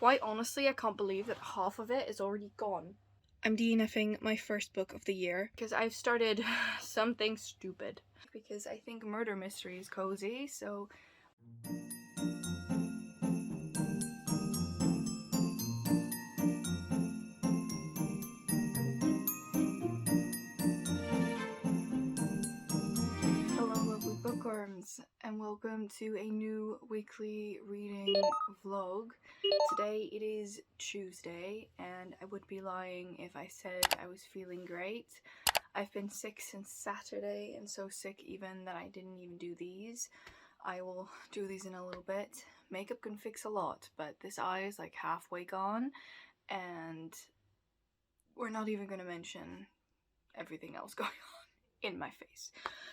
Quite honestly, I can't believe that half of it is already gone. I'm DNFing my first book of the year because I've started something stupid. Because I think murder mystery is cozy, so... Hello lovely bookworms, and welcome to a new weekly reading vlog. Today it is Tuesday, and I would be lying if I said I was feeling great. I've been sick since Saturday, and so sick even that I didn't even do these. I will do these in a little bit. Makeup can fix a lot, but this eye is like halfway gone, and we're not even going to mention everything else going on in my face.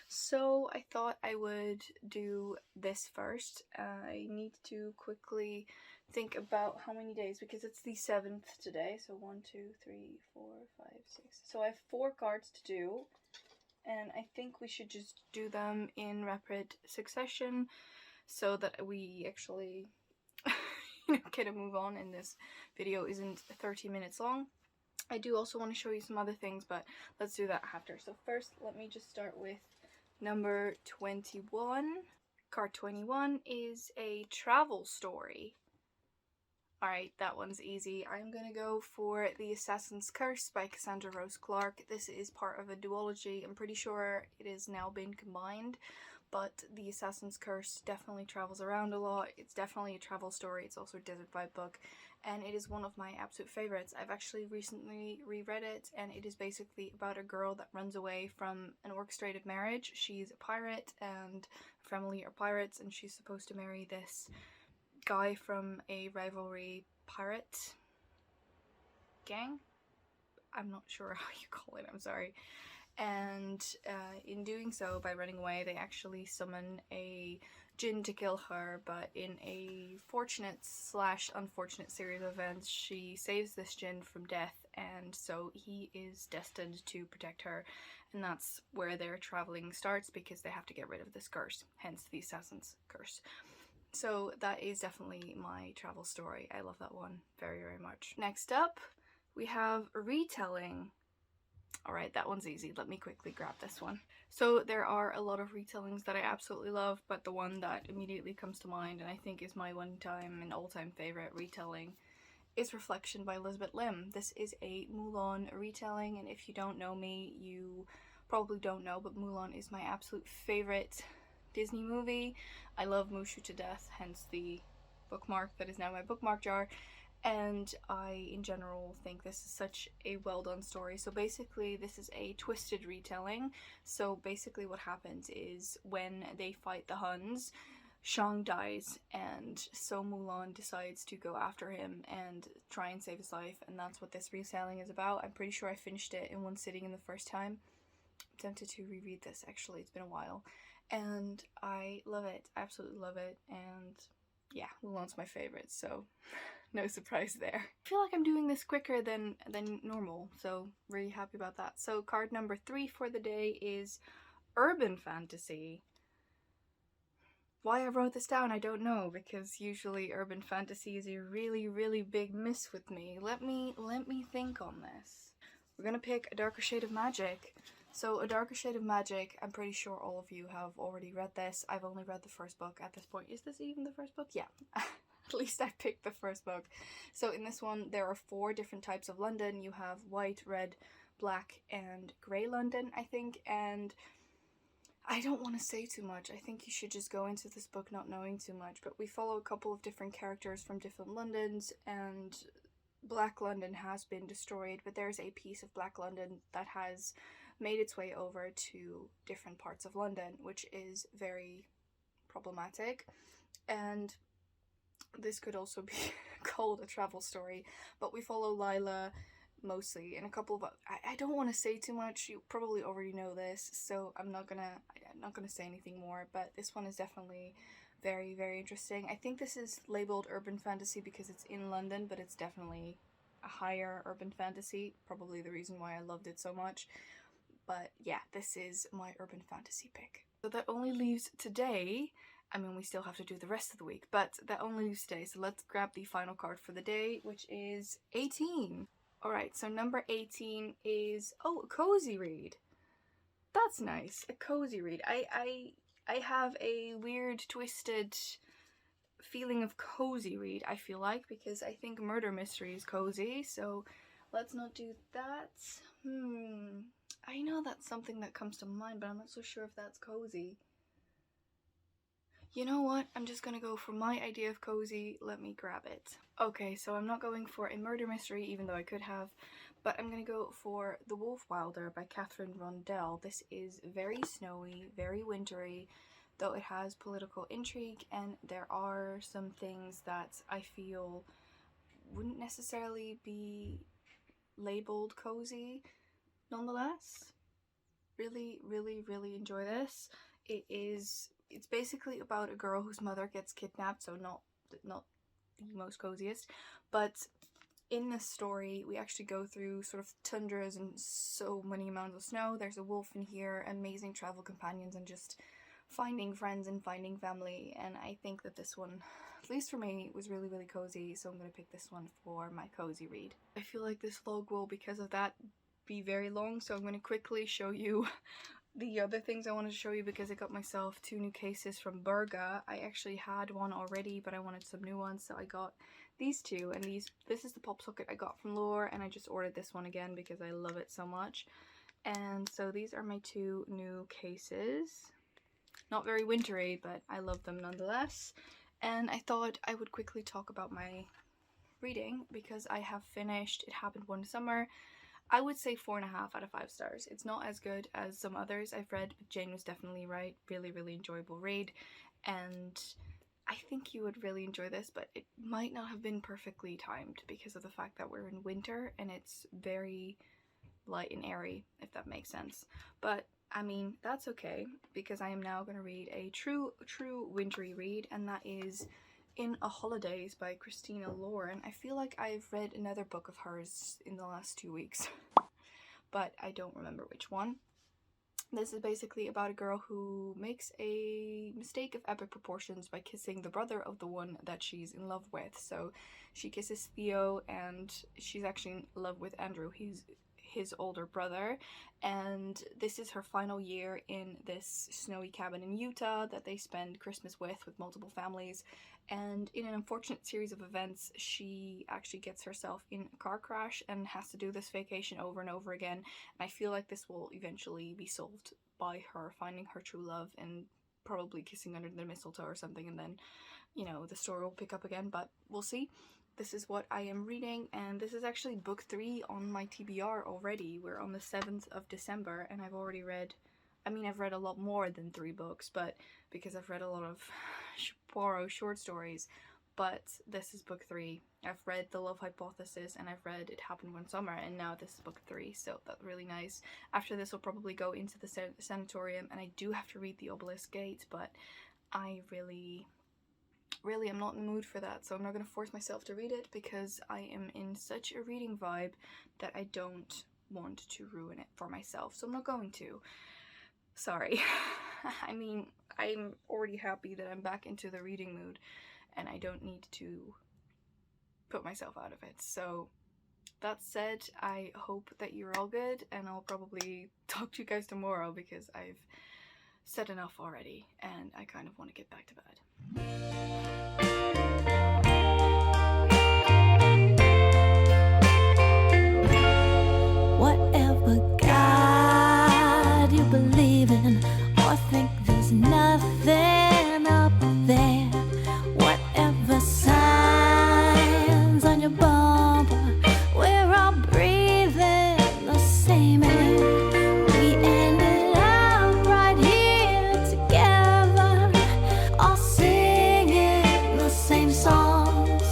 So I thought I would do this first. I need to quickly think about how many days, because it's the 7th today. So 1, 2, 3, 4, 5, 6. So I have 4 cards to do, and I think we should just do them in rapid succession so that we actually get a move on and this video isn't 30 minutes long. I do also want to show you some other things, but let's do that after. So first, let me just start with number 21. Card 21 is a travel story. Alright, that one's easy. I'm gonna go for The Assassin's Curse by Cassandra Rose Clarke. This is part of a duology. I'm pretty sure it has now been combined, but The Assassin's Curse definitely travels around a lot. It's definitely a travel story. It's also a desert vibe book, and it is one of my absolute favorites. I've actually recently reread it, and it is basically about a girl that runs away from an orchestrated marriage. She's a pirate, and her family are pirates, and she's supposed to marry this guy from a rivalry pirate gang. I'm not sure how you call it, I'm sorry. And in doing so, by running away, they actually summon a djinn to kill her, but in a fortunate/unfortunate series of events, she saves this djinn from death, and so he is destined to protect her, and that's where their traveling starts, because they have to get rid of this curse, hence the Assassin's Curse. So that is definitely my travel story. I love that one very, very much. Next up, we have a retelling. Alright, that one's easy. Let me quickly grab this one. So there are a lot of retellings that I absolutely love, but the one that immediately comes to mind, and I think is my one-time and all-time favorite retelling, is Reflection by Elizabeth Lim. This is a Mulan retelling, and if you don't know me, you probably don't know, but Mulan is my absolute favorite Disney movie. I love Mushu to death, hence the bookmark that is now my bookmark jar, and I in general think this is such a well done story. So basically this is a twisted retelling. So basically what happens is when they fight the Huns, Shang dies, and so Mulan decides to go after him and try and save his life, and that's what this retelling is about. I'm pretty sure I finished it in one sitting in the first time. I'm tempted to reread this, actually, it's been a while. And I love it, absolutely love it, and yeah, Mulan's my favorite, so no surprise there. I feel like I'm doing this quicker than normal, so really happy about that. So card number 3 for the day is urban fantasy. Why I wrote this down, I don't know, because usually urban fantasy is a really, really big miss with me. Let me think on this. We're gonna pick A Darker Shade of Magic. So A Darker Shade of Magic, I'm pretty sure all of you have already read this. I've only read the first book at this point. Is this even the first book? Yeah. At least I picked the first book. So in this one, there are 4 different types of London. You have white, red, black, and grey London, I think. And I don't want to say too much. I think you should just go into this book not knowing too much. But we follow a couple of different characters from different Londons, and Black London has been destroyed, but there's a piece of Black London that has made its way over to different parts of London, which is very problematic. And this could also be called a travel story, but we follow Lila mostly in a couple of... I don't want to say too much, you probably already know this, so I'm not gonna say anything more, but this one is definitely very, very interesting. I think this is labeled urban fantasy because it's in London, but it's definitely a higher urban fantasy, probably the reason why I loved it so much. But yeah, this is my urban fantasy pick. So that only leaves today, I mean, we still have to do the rest of the week, but that only leaves today, so let's grab the final card for the day, which is 18. Alright, so number 18 is, oh, a cozy read. That's nice, a cozy read. I have a weird, twisted feeling of cozy read, I feel like, because I think murder mystery is cozy, so let's not do that. I know that's something that comes to mind, but I'm not so sure if that's cozy. You know what? I'm just gonna go for my idea of cozy. Let me grab it. Okay, so I'm not going for a murder mystery, even though I could have, but I'm gonna go for The Wolf Wilder by Catherine Rundell. This is very snowy, very wintry, though it has political intrigue, and there are some things that I feel wouldn't necessarily be labeled cozy. Nonetheless, really enjoy this. It's basically about a girl whose mother gets kidnapped, so not the most coziest, but in this story we actually go through sort of tundras and so many amounts of snow. There's a wolf in here, amazing travel companions, and just finding friends and finding family, and I think that this one, at least for me, was really cozy, so I'm gonna pick this one for my cozy read. I feel like this vlog will, because of that, be very long, so I'm gonna quickly show you the other things I wanted to show you, because I got myself 2 new cases from Berga. I actually had one already, but I wanted some new ones, so I got these 2, and this is the pop socket I got from Lore, and I just ordered this one again because I love it so much. And so these are my 2 new cases. Not very wintry, but I love them nonetheless. And I thought I would quickly talk about my reading, because I have finished It Happened One Summer. I would say 4.5 out of 5 stars. It's not as good as some others I've read, but Jane was definitely right. Really enjoyable read, and I think you would really enjoy this, but it might not have been perfectly timed because of the fact that we're in winter and it's very light and airy, if that makes sense. But I mean, that's okay, because I am now going to read a true wintry read, and that is In a Holidays by Christina Lauren. I feel like I've read another book of hers in the last 2 weeks, but I don't remember which one. This is basically about a girl who makes a mistake of epic proportions by kissing the brother of the one that she's in love with. So she kisses Theo, and she's actually in love with Andrew. He's his older brother, and this is her final year in this snowy cabin in Utah that they spend Christmas with multiple families. And in an unfortunate series of events, she actually gets herself in a car crash and has to do this vacation over and over again. And I feel like this will eventually be solved by her finding her true love and probably kissing under the mistletoe or something, and then, you know, the story will pick up again, but we'll see. This is what I am reading, and this is actually book 3 on my TBR already. We're on the 7th of December, and I've already read, I mean, I've read a lot more than 3 books, but because I've read a lot of Poirot short stories, but this is book 3. I've read The Love Hypothesis, and I've read It Happened One Summer, and now this is book 3, so that's really nice. After this, I'll probably go into the sanatorium, and I do have to read The Obelisk Gate, but I really I'm not in the mood for that, so I'm not going to force myself to read it, because I am in such a reading vibe that I don't want to ruin it for myself, so I'm not going to. Sorry. I mean, I'm already happy that I'm back into the reading mood, and I don't need to put myself out of it. So that said, I hope that you're all good, and I'll probably talk to you guys tomorrow, because I've said enough already, and I kind of want to get back to bed. Whatever God you believe in, or think there's nothing up there, whatever signs on your bumper, we're all breathing the same air. We ended up right here together, all singing the same songs.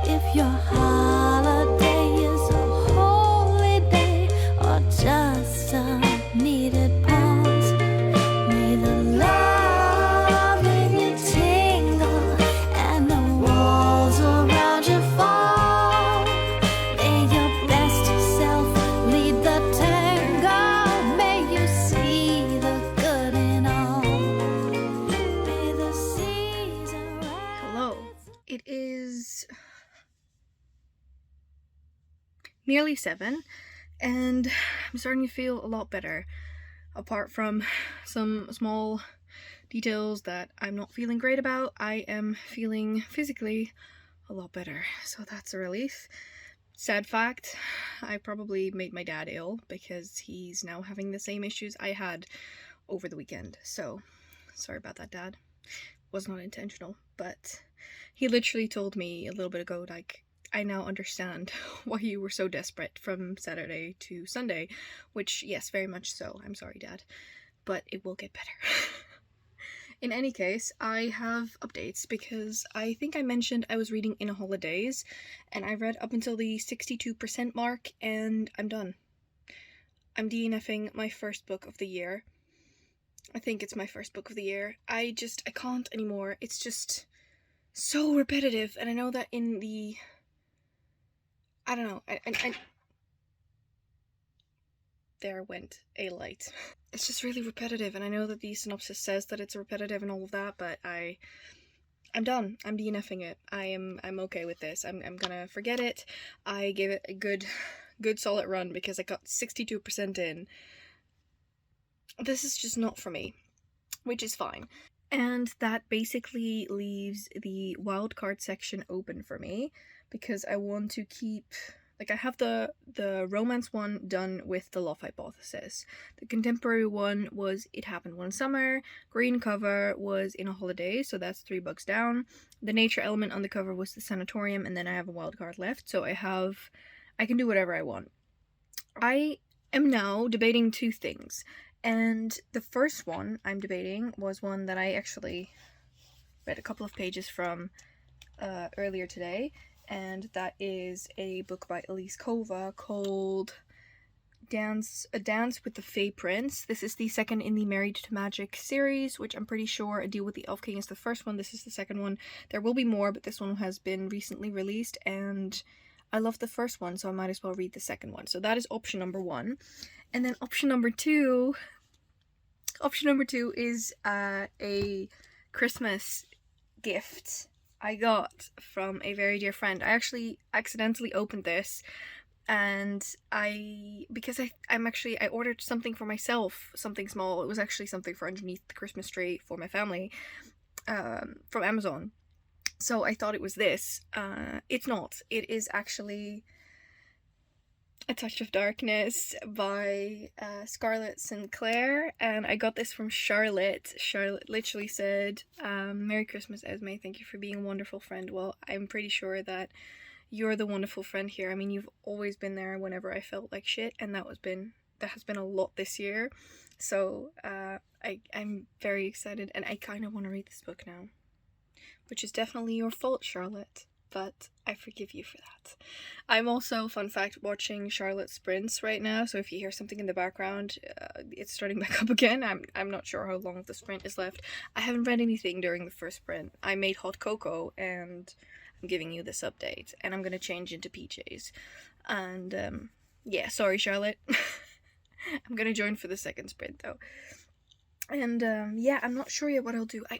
If your holiday is a holy day, or just a needed pause, may the love in you tingle and the walls around you fall. May your best self lead the tango. May you see the good in all. May the sea nearly 7, and I'm starting to feel a lot better. Apart from some small details that I'm not feeling great about, I am feeling physically a lot better, so that's a relief. Sad fact, I probably made my dad ill because he's now having the same issues I had over the weekend, so sorry about that, Dad. Was not intentional, but he literally told me a little bit ago, like, I now understand why you were so desperate from Saturday to Sunday, which, yes, very much so. I'm sorry, Dad, but it will get better. In any case, I have updates because I think I mentioned I was reading In a Holidays, and I read up until the 62% mark, and I'm done. I'm DNFing my first book of the year. I think it's my first book of the year. I can't anymore. It's just so repetitive, and I know that in the... I don't know, there went a light. It's just really repetitive, and I know that the synopsis says that it's repetitive and all of that, but I'm done. I'm DNFing it. I'm okay with this. I'm gonna forget it. I gave it a good solid run because I got 62% in. This is just not for me, which is fine. And that basically leaves the wildcard section open for me because I want to keep... Like, I have the romance one done with The Love Hypothesis. The contemporary one was It Happened One Summer. Green cover was In a Holiday, so that's 3 books down. The nature element on the cover was The Sanatorium, and then I have a wild card left, so I can do whatever I want. I am now debating 2 things, and the first one I'm debating was one that I actually read a couple of pages from earlier today, and that is a book by Elise Kova called A Dance with the Fae Prince. This is the second in the Married to Magic series, which I'm pretty sure A Deal with the Elf King is the first one. This is the second one. There will be more, but this one has been recently released, and I love the first one, so I might as well read the second one. So that is option number 1. And then option number 2 is a Christmas gift I got from a very dear friend. I actually accidentally opened this, and I ordered something for myself, something small. It was actually something for underneath the Christmas tree for my family, from Amazon. So I thought it was this. It's not. It is actually A Touch of Darkness by Scarlett Sinclair, and I got this from Charlotte. Charlotte literally said, Merry Christmas, Esmay, thank you for being a wonderful friend. Well, I'm pretty sure that you're the wonderful friend here. I mean, you've always been there whenever I felt like shit, and that has been a lot this year. So I'm very excited, and I kind of want to read this book now, which is definitely your fault, Charlotte, but I forgive you for that. I'm also, fun fact, watching Charlotte Sprints right now, so if you hear something in the background, it's starting back up again. I'm not sure how long the sprint is left. I haven't read anything during the first sprint. I made hot cocoa, and I'm giving you this update, and I'm gonna change into PJs. And, yeah, sorry, Charlotte. I'm gonna join for the second sprint, though. And, yeah, I'm not sure yet what I'll do. I'm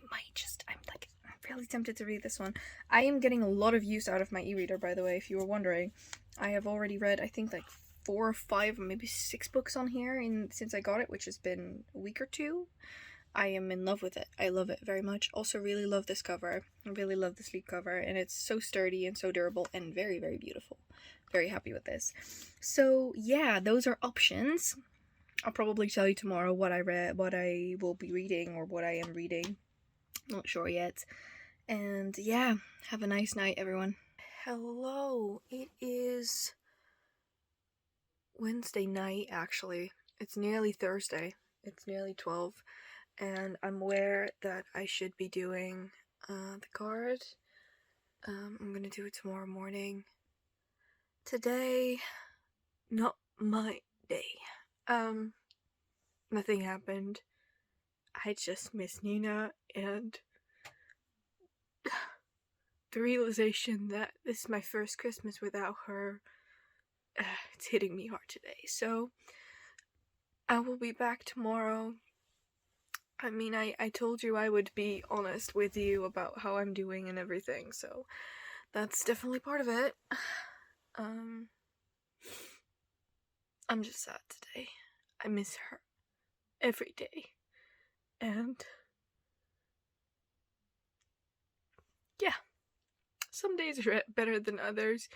really tempted to read this one. I am getting a lot of use out of my e-reader, by the way, if you were wondering. I have already read, I think, like 4 or 5, maybe 6 books on here since I got it, which has been a week or 2. I am in love with it. I love it very much. Also really love this cover. I really love the sleeve cover, and it's so sturdy and so durable and very, very beautiful. Very happy with this. So yeah, those are options. I'll probably tell you tomorrow what I read, what I will be reading, or what I am reading. Not sure yet. And yeah, have a nice night, everyone. Hello, it is Wednesday night, actually. It's nearly Thursday. It's nearly 12, and I'm aware that I should be doing the card. I'm gonna do it tomorrow morning. Today, not my day. Nothing happened. I just miss Nina, and the realization that this is my first Christmas without her, it's hitting me hard today. So I will be back tomorrow. I mean, I told you I would be honest with you about how I'm doing and everything, so that's definitely part of it. I'm just sad today. I miss her every day. And yeah, some days are better than others,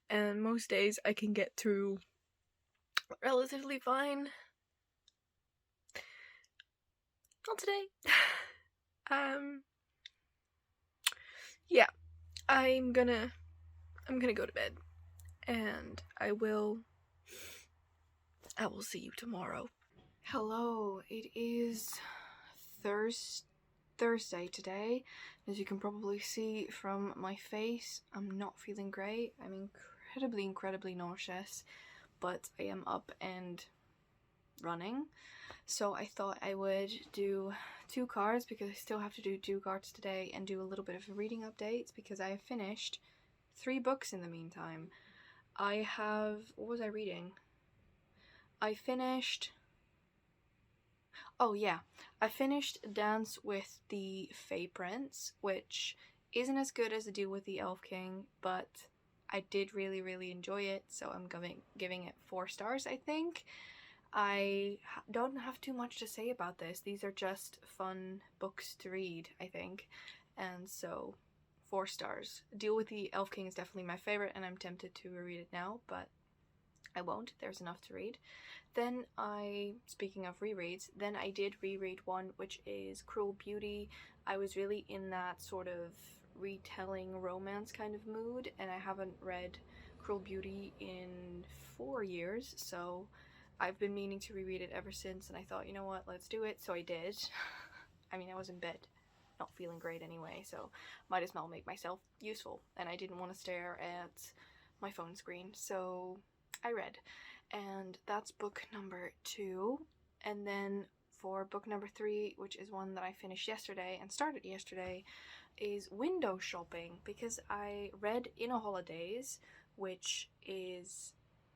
and most days I can get through relatively fine. Not today. Yeah, I'm gonna go to bed, and I will see you tomorrow. Hello, it is Thursday today. As you can probably see from my face, I'm not feeling great. I'm incredibly nauseous, but I am up and running. So I thought I would do 2 cards because I still have to do 2 cards today, and do a little bit of a reading update because I have finished 3 books in the meantime. What was I reading? I finished Dance with the Fae Prince, which isn't as good as The Deal with the Elf King, but I did really enjoy it, so I'm giving it 4 stars, I think. I don't have too much to say about this. These are just fun books to read, I think, and so 4 stars. Deal with the Elf King is definitely my favorite, and I'm tempted to reread it now, but I won't. There's enough to read. Then speaking of rereads, then I did reread one which is Cruel Beauty. I was really in that sort of retelling romance kind of mood, and I haven't read Cruel Beauty in 4 years, so I've been meaning to reread it ever since, and I thought, you know what, let's do it, so I did. I mean, I was in bed, not feeling great anyway, so might as well make myself useful, and I didn't want to stare at my phone screen, so I read. And that's book number 2. And then for book number 3, which is one that I finished yesterday and started yesterday, is Window Shopping, because I read In a Holidays, which is,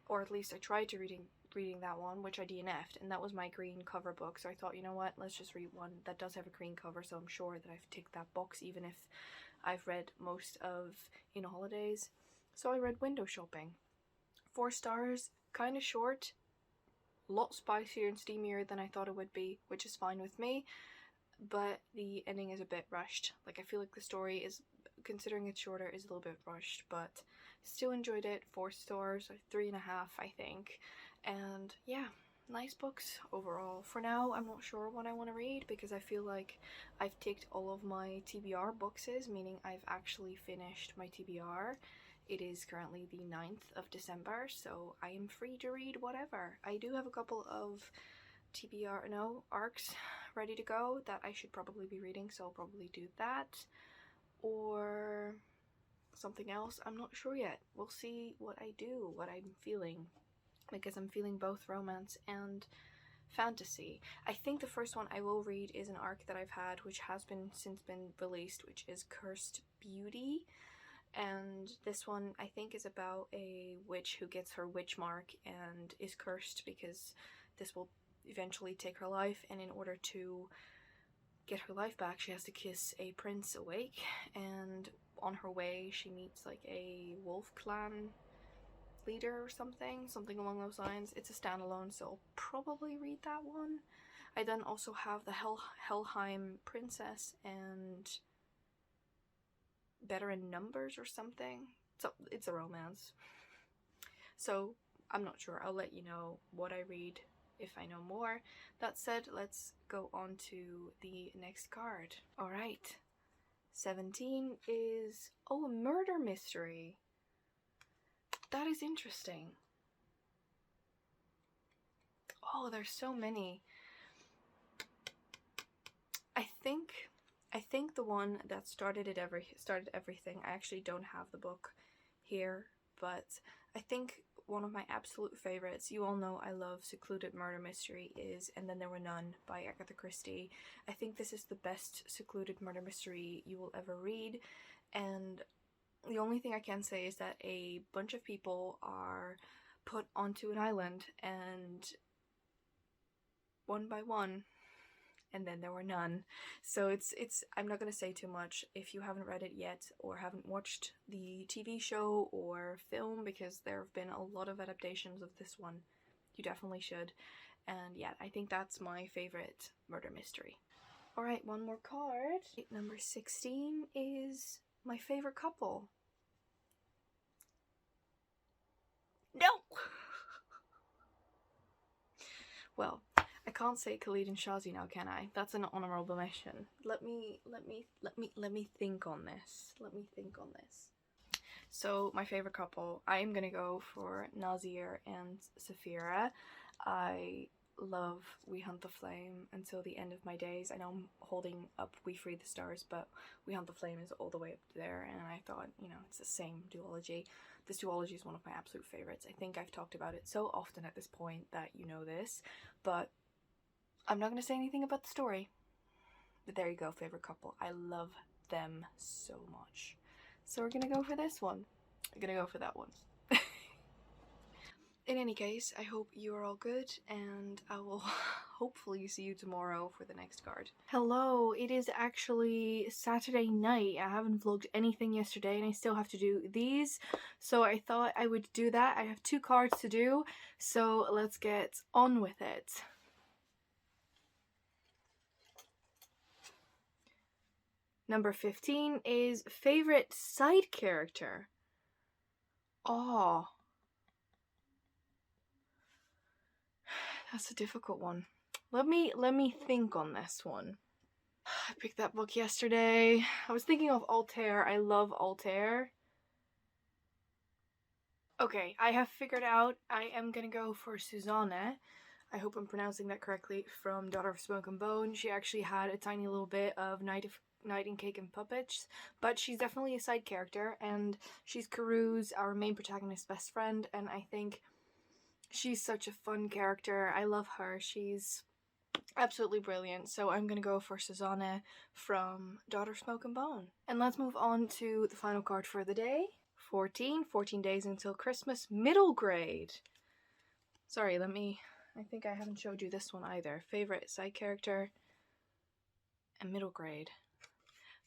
or at least I tried to reading that one, which I DNF'd, and that was my green cover book, so I thought, you know what, let's just read one that does have a green cover, so I'm sure that I've ticked that box even if I've read most of In a Holidays. So I read Window Shopping. 4 stars, kind of short, a lot spicier and steamier than I thought it would be, which is fine with me, but the ending is a bit rushed. Like, I feel like the story is, considering it's shorter, is a little bit rushed, but still enjoyed it. 4 stars, or 3.5, I think. And yeah, nice books overall. For now, I'm not sure what I want to read because I feel like I've ticked all of my TBR boxes, meaning I've actually finished my TBR. It is currently the 9th of December, so I am free to read whatever. I do have a couple of arcs ready to go that I should probably be reading, so I'll probably do that. Or something else, I'm not sure yet. We'll see what I do, what I'm feeling, because I'm feeling both romance and fantasy. I think the first one I will read is an arc that I've had, which has since been released, which is Cursed Beauty. And this one, I think, is about a witch who gets her witch mark and is cursed because this will eventually take her life, and in order to get her life back, she has to kiss a prince awake, and on her way she meets like a wolf clan leader or something along those lines. It's a standalone, so I'll probably read that one. I then also have the HELHEIM Princess and Better in Numbers or something. So it's a romance. So I'm not sure. I'll let you know what I read if I know more. That said, let's go on to the next card. Alright. 17 is, a murder mystery. That is interesting. Oh, there's so many. I think the one that started everything, I actually don't have the book here, but I think one of my absolute favorites, you all know I love Secluded Murder Mystery, is And Then There Were None by Agatha Christie. I think this is the best secluded murder mystery you will ever read, and the only thing I can say is that a bunch of people are put onto an island, and one by one, and then there were none. So it's I'm not going to say too much if you haven't read it yet or haven't watched the TV show or film, because there have been a lot of adaptations of this one you definitely should. And yeah, I think that's my favorite murder mystery. Alright, one more card. Number 16 is my favorite couple. No! Well, I can't say Khalid and Shazi now, can I? That's an honorable mention. Let me think on this. So, my favorite couple, I am gonna go for Nazir and Saphira. I love We Hunt the Flame until the end of my days. I know I'm holding up We Free the Stars, but We Hunt the Flame is all the way up there, and I thought, you know, it's the same duology. This duology is one of my absolute favorites. I think I've talked about it so often at this point that you know this, but I'm not going to say anything about the story. But there you go, favorite couple. I love them so much. So we're going to go for this one. I'm going to go for that one. In any case, I hope you are all good, and I will hopefully see you tomorrow for the next card. Hello, it is actually Saturday night. I haven't vlogged anything yesterday, and I still have to do these, so I thought I would do that. I have 2 cards to do, so let's get on with it. Number 15 is favorite side character. Oh. That's a difficult one. Let me think on this one. I picked that book yesterday. I was thinking of Altair. I love Altair. Okay, I have figured out. I am gonna go for Susanne. I hope I'm pronouncing that correctly, from Daughter of Smoke and Bone. She actually had a tiny little bit of Night in Cake and Puppets, but she's definitely a side character, and she's Karoo's, our main protagonist's best friend, and I think she's such a fun character. I love her. She's absolutely brilliant. So I'm gonna go for Susanne from Daughter of Smoke and Bone. And let's move on to the final card for the day. 14 days until Christmas, middle grade. Sorry, I think I haven't showed you this one either. Favorite side character and middle grade.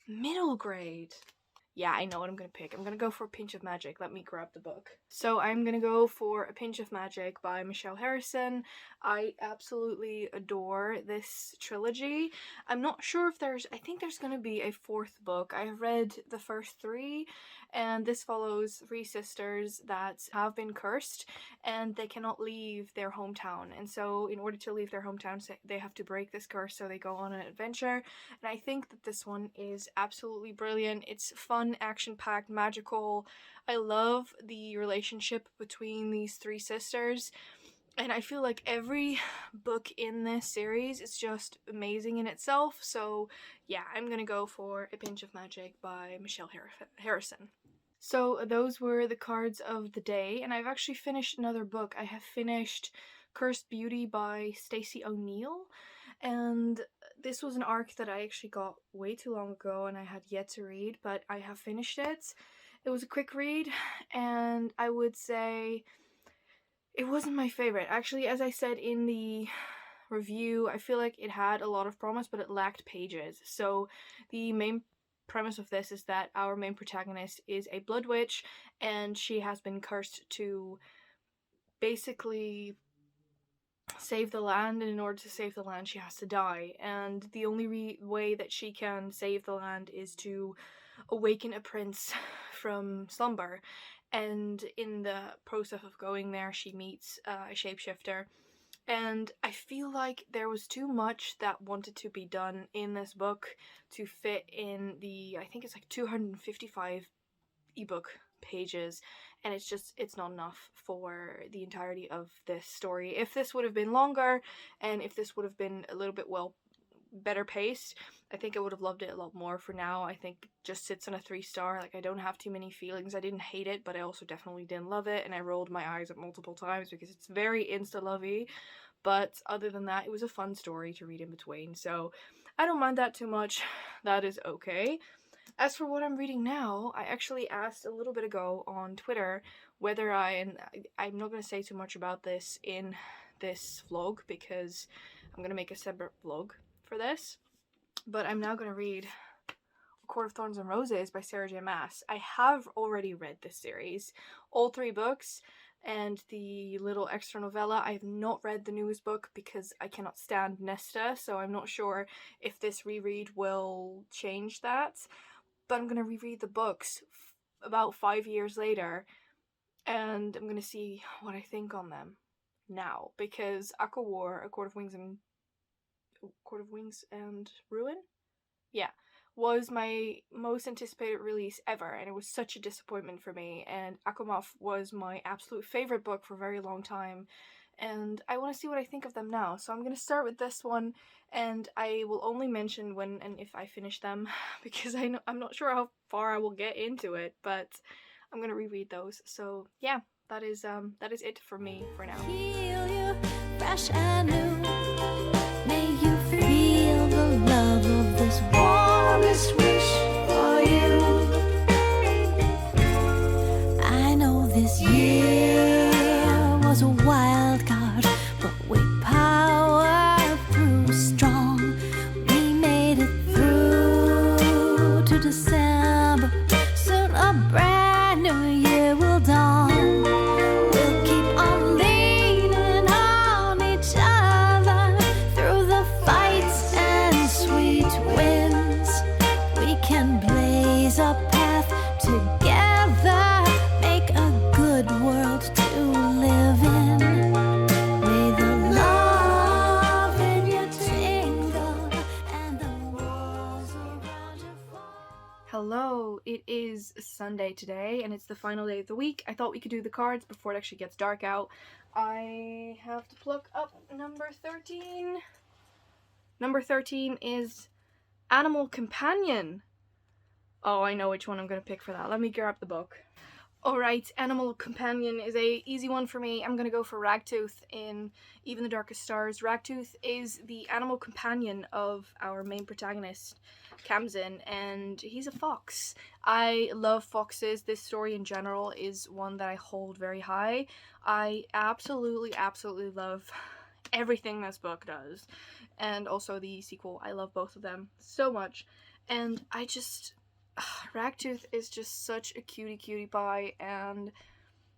Middle grade! Yeah, I know what I'm gonna pick. I'm gonna go for A Pinch of Magic. Let me grab the book. So I'm gonna go for A Pinch of Magic by Michelle Harrison. I absolutely adore this trilogy. I'm not sure if I think there's gonna be a 4th book. I have read the first 3, and this follows 3 sisters that have been cursed, and they cannot leave their hometown. And so in order to leave their hometown, they have to break this curse, so they go on an adventure. And I think that this one is absolutely brilliant. It's fun, action-packed, magical. I love the relationship between these 3 sisters, and I feel like every book in this series is just amazing in itself. So yeah, I'm gonna go for A Pinch of Magic by Michelle Harrison. So those were the cards of the day, and I've actually finished another book. I have finished Cursed Beauty by Stacey O'Neill, and this was an arc that I actually got way too long ago and I had yet to read, but I have finished it. It was a quick read, and I would say it wasn't my favorite. Actually, as I said in the review, I feel like it had a lot of promise, but it lacked pages. So the main premise of this is that our main protagonist is a blood witch, and she has been cursed to basically save the land, and in order to save the land she has to die, and the only way that she can save the land is to awaken a prince from slumber. And in the process of going there, she meets a shapeshifter, and I feel like there was too much that wanted to be done in this book to fit in the, I think it's like 255 ebook pages, and it's not enough for the entirety of this story. If this would have been longer, and if this would have been a little bit better paced, I think I would have loved it a lot more. For now, I think it just sits on a 3-star. Like, I don't have too many feelings. I didn't hate it, but I also definitely didn't love it, and I rolled my eyes at multiple times because it's very insta-lovey. But other than that, it was a fun story to read in between, so I don't mind that too much. That is okay. As for what I'm reading now, I actually asked a little bit ago on Twitter whether I'm not going to say too much about this in this vlog because I'm going to make a separate vlog for this, but I'm now going to read A Court of Thorns and Roses by Sarah J. Maas. I have already read this series, all 3 books, and the little extra novella. I have not read the newest book because I cannot stand Nesta, so I'm not sure if this reread will change that. But I'm gonna reread the books about 5 years later, and I'm gonna see what I think on them now, because Aqua War, A Court of Wings and Ruin? Yeah, was my most anticipated release ever, and it was such a disappointment for me. And Aquamoth was my absolute favorite book for a very long time, and I want to see what I think of them now. So I'm going to start with this one, and I will only mention when and if I finish them, because I'm not sure how far I will get into it, but I'm going to reread those. So yeah, that is it for me for now. Feel you fresh and new. May you feel the love of this warmest wish for you. I know this year was a wild card, but we powered through strong. We made it through to December. Soon a brand new year will dawn. We'll keep on leaning on each other through the fights and sweet winds. We can blaze a path together, make a good world to live in. May the love in you tingle and the walls around you fall. Hello, it is Sunday today, and it's the final day of the week. I thought we could do the cards before it actually gets dark out. I have to pluck up number 13. Number 13 is Animal Companion. Oh, I know which one I'm going to pick for that. Let me grab the book. Alright, Animal Companion is a easy one for me. I'm going to go for Ragtooth in Even the Darkest Stars. Ragtooth is the animal companion of our main protagonist, Kamzin, and he's a fox. I love foxes. This story in general is one that I hold very high. I absolutely love everything this book does. And also the sequel. I love both of them so much. And I just... Ragtooth is just such a cutie pie, and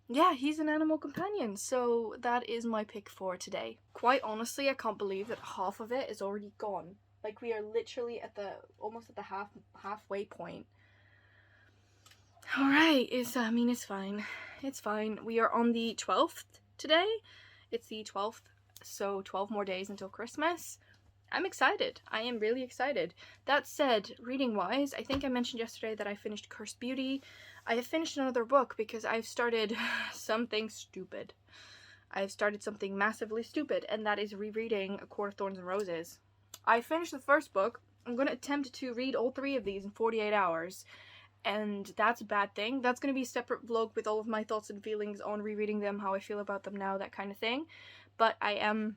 yeah, he's an animal companion, so that is my pick for today. Quite honestly, I can't believe that half of it is already gone. Like, we are literally at almost at the halfway point. Alright, it's fine. It's fine. We are on the 12th today. It's the 12th, so 12 more days until Christmas. I'm excited. I am really excited. That said, reading-wise, I think I mentioned yesterday that I finished Cursed Beauty. I have finished another book because I've started something stupid. I've started something massively stupid, and that is rereading A Court of Thorns and Roses. I finished the first book. I'm going to attempt to read all 3 of these in 48 hours, and that's a bad thing. That's going to be a separate vlog with all of my thoughts and feelings on rereading them, how I feel about them now, that kind of thing. But I am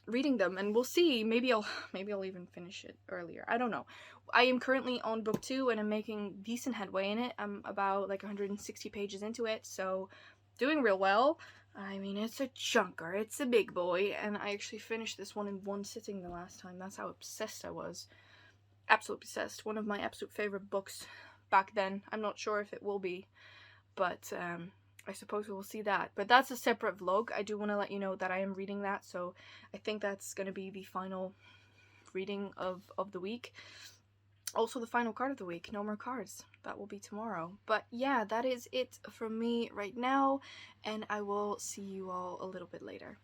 reading them, and we'll see. Maybe I'll even finish it earlier. I don't know. I am currently on book 2, and I'm making decent headway in it. I'm about like 160 pages into it, so doing real well. I mean, it's a chunker. It's a big boy, and I actually finished this one in one sitting the last time. That's how obsessed I was. Absolutely obsessed. One of my absolute favorite books back then. I'm not sure if it will be, but I suppose we will see that. But that's a separate vlog. I do want to let you know that I am reading that, so I think that's going to be the final reading of the week. Also the final card of the week. No more cards. That will be tomorrow. But yeah, that is it from me right now, and I will see you all a little bit later.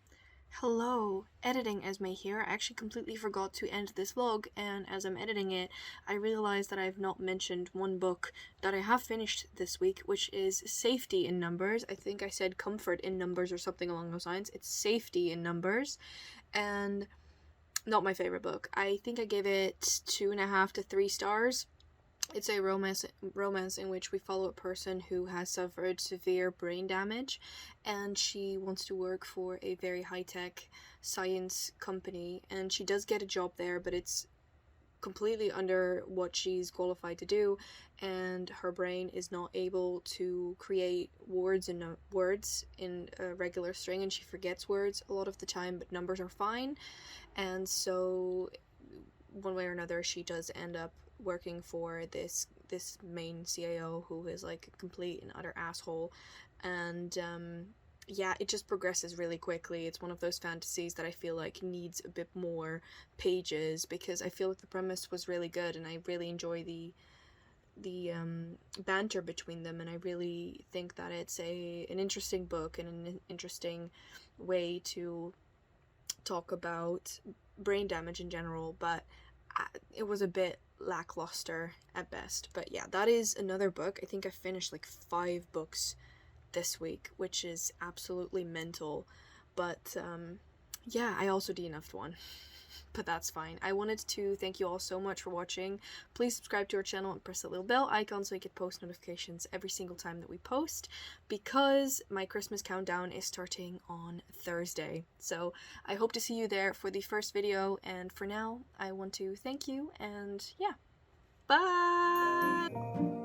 Hello, editing Esmay here. I actually completely forgot to end this vlog, and as I'm editing it, I realized that I have not mentioned one book that I have finished this week, which is Safety in Numbers. I think I said Comfort in Numbers or something along those lines. It's Safety in Numbers, and not my favorite book. I think I gave it 2.5 to 3 stars. It's a romance in which we follow a person who has suffered severe brain damage, and she wants to work for a very high-tech science company, and she does get a job there, but it's completely under what she's qualified to do, and her brain is not able to create words in a regular string, and she forgets words a lot of the time, but numbers are fine. And so one way or another she does end up working for this main CAO who is like a complete and utter asshole, and yeah, it just progresses really quickly. It's one of those fantasies that I feel like needs a bit more pages, because I feel like the premise was really good and I really enjoy the banter between them, and I really think that it's an interesting book and an interesting way to talk about brain damage in general, but it was a bit lackluster at best. But yeah, that is another book. I think I finished like 5 books this week, which is absolutely mental. But yeah, I also DNF'd one. But that's fine. I wanted to thank you all so much for watching. Please subscribe to our channel and press that little bell icon so you get post notifications every single time that we post, because my Christmas countdown is starting on Thursday. So I hope to see you there for the first video, and for now I want to thank you, and yeah, bye!